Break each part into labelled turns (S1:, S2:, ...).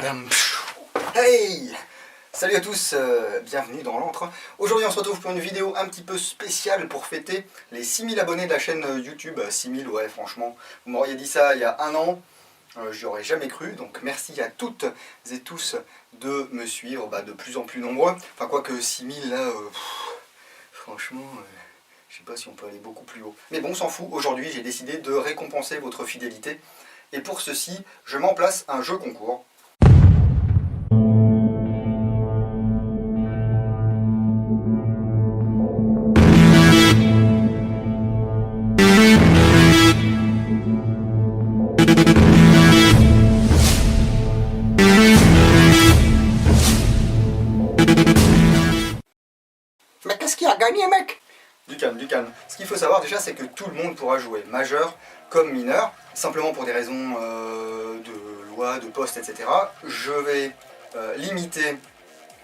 S1: Padam. Hey! Salut à tous, bienvenue dans l'antre. Aujourd'hui on se retrouve pour une vidéo un petit peu spéciale pour fêter les 6000 abonnés de la chaîne YouTube. 6000, ouais, franchement, vous m'auriez dit ça il y a un an, j'y aurais jamais cru. Donc merci à toutes et tous de me suivre, de plus en plus nombreux. Enfin quoique 6000 là, franchement, je sais pas si on peut aller beaucoup plus haut. Mais bon, on s'en fout, aujourd'hui j'ai décidé de récompenser votre fidélité. Et pour ceci, je mets en place un jeu concours. Mais qu'est-ce qu'il a gagné, mec? Du calme, du calme. Ce qu'il faut savoir déjà, c'est que tout le monde pourra jouer, majeur comme mineur, simplement pour des raisons de loi, de poste, etc. Je vais limiter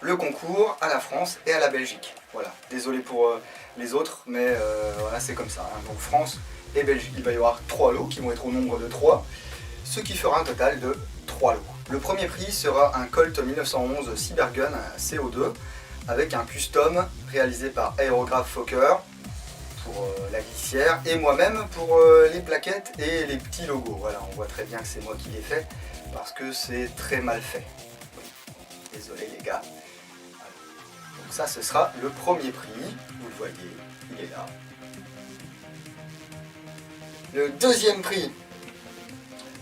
S1: le concours à la France et à la Belgique. Voilà, désolé pour les autres, mais voilà, c'est comme ça. Hein. Donc France et Belgique, il va y avoir 3 lots qui vont être au nombre de 3, ce qui fera un total de 3 lots. Le premier prix sera un Colt 1911 Cybergun CO2 avec un custom réalisé par Aérographe Fokker pour la glissière et moi-même pour les plaquettes et les petits logos. Voilà, on voit très bien que c'est moi qui l'ai fait parce que c'est très mal fait. Oui. Désolé les gars. Donc ça, ce sera le premier prix. Vous le voyez, il est là. Le deuxième prix.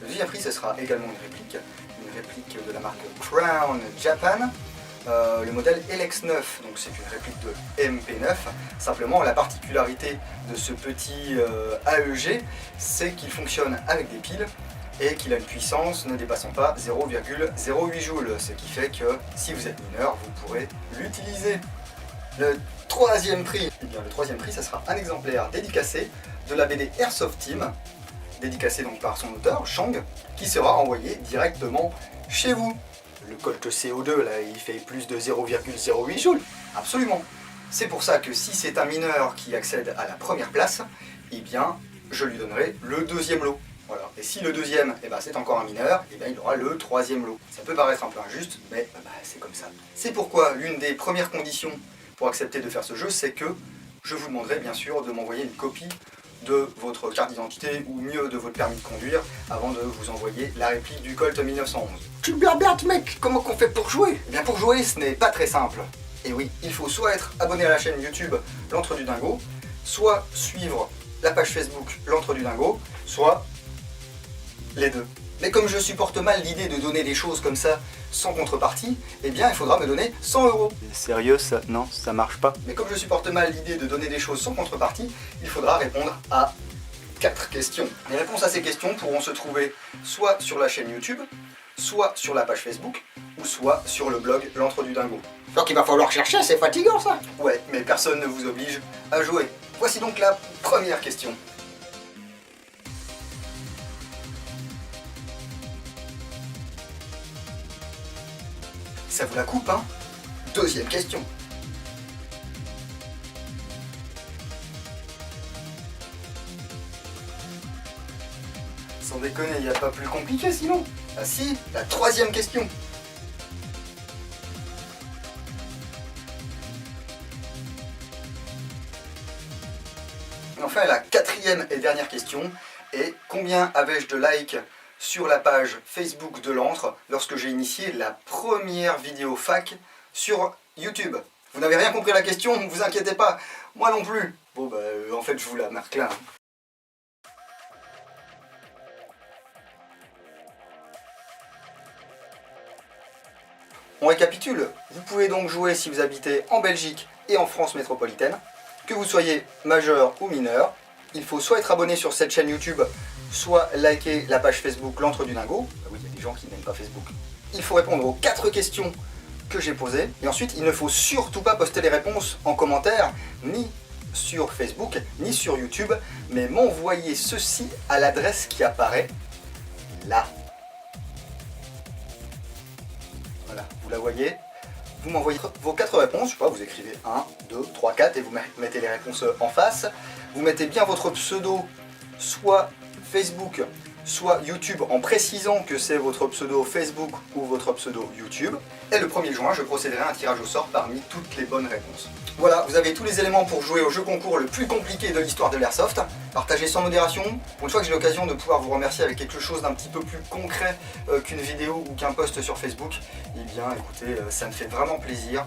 S1: Le deuxième prix, ce sera également une réplique de la marque Crown Japan. Le modèle LX9, donc c'est une réplique de MP9. Simplement, la particularité de ce petit AEG, c'est qu'il fonctionne avec des piles et qu'il a une puissance ne dépassant pas 0,08 joules, ce qui fait que si vous êtes mineur, vous pourrez l'utiliser. Le troisième prix, ça sera un exemplaire dédicacé de la BD Airsoft Team, dédicacé donc par son auteur, Shang, qui sera envoyé directement chez vous. Le Colt CO2, là, il fait plus de 0,08 joules. Absolument. C'est pour ça que si c'est un mineur qui accède à la première place, eh bien, je lui donnerai le deuxième lot. Voilà. Et si le deuxième, c'est encore un mineur, eh bien, il aura le troisième lot. Ça peut paraître un peu injuste, mais c'est comme ça. C'est pourquoi l'une des premières conditions pour accepter de faire ce jeu, c'est que je vous demanderai bien sûr de m'envoyer une copie de votre carte d'identité ou mieux de votre permis de conduire avant de vous envoyer la réplique du Colt 1911. Tu blablates mec, comment qu'on fait pour jouer? Eh bien pour jouer ce n'est pas très simple. Et oui, il faut soit être abonné à la chaîne YouTube L'Antre du Dingo, soit suivre la page Facebook L'Antre du Dingo, soit les deux. Mais comme je supporte mal l'idée de donner des choses comme ça sans contrepartie, eh bien il faudra me donner 100 €. Sérieux ça? Non, ça marche pas. Mais comme je supporte mal l'idée de donner des choses sans contrepartie, il faudra répondre à 4 questions. Les réponses à ces questions pourront se trouver soit sur la chaîne YouTube, soit sur la page Facebook, ou soit sur le blog L'Antre du Dingo. Donc il va falloir chercher, c'est fatigant ça. Ouais, mais personne ne vous oblige à jouer. Voici donc la première question. Ça vous la coupe, hein? Deuxième question. Sans déconner, il n'y a pas plus compliqué sinon. Ah si, la troisième question. Et enfin, la quatrième et dernière question est combien avais-je de likes sur la page Facebook de l'Antre lorsque j'ai initié la première vidéo fac sur YouTube. Vous n'avez rien compris à la question, ne vous inquiétez pas, moi non plus. Bon en fait je vous la marque là. On récapitule, vous pouvez donc jouer si vous habitez en Belgique et en France métropolitaine, que vous soyez majeur ou mineur. Il faut soit être abonné sur cette chaîne YouTube, soit liker la page Facebook L'Antre du Dingo. Oui, il y a des gens qui n'aiment pas Facebook. Il faut répondre aux 4 questions que j'ai posées. Et ensuite, il ne faut surtout pas poster les réponses en commentaire, ni sur Facebook, ni sur YouTube, mais m'envoyer ceci à l'adresse qui apparaît là. Voilà, vous la voyez. Vous m'envoyez vos 4 réponses, je sais pas, vous écrivez 1, 2, 3, 4 et vous mettez les réponses en face. Vous mettez bien votre pseudo, soit Facebook, soit YouTube en précisant que c'est votre pseudo Facebook ou votre pseudo YouTube. Et le 1er juin, je procéderai à un tirage au sort parmi toutes les bonnes réponses. Voilà, vous avez tous les éléments pour jouer au jeu concours le plus compliqué de l'histoire de l'Airsoft. Partagez sans modération. Pour une fois que j'ai l'occasion de pouvoir vous remercier avec quelque chose d'un petit peu plus concret qu'une vidéo ou qu'un post sur Facebook, eh bien écoutez, ça me fait vraiment plaisir.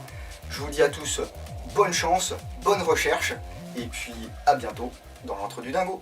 S1: Je vous dis à tous bonne chance, bonne recherche, et puis à bientôt dans l'Entre du Dingo.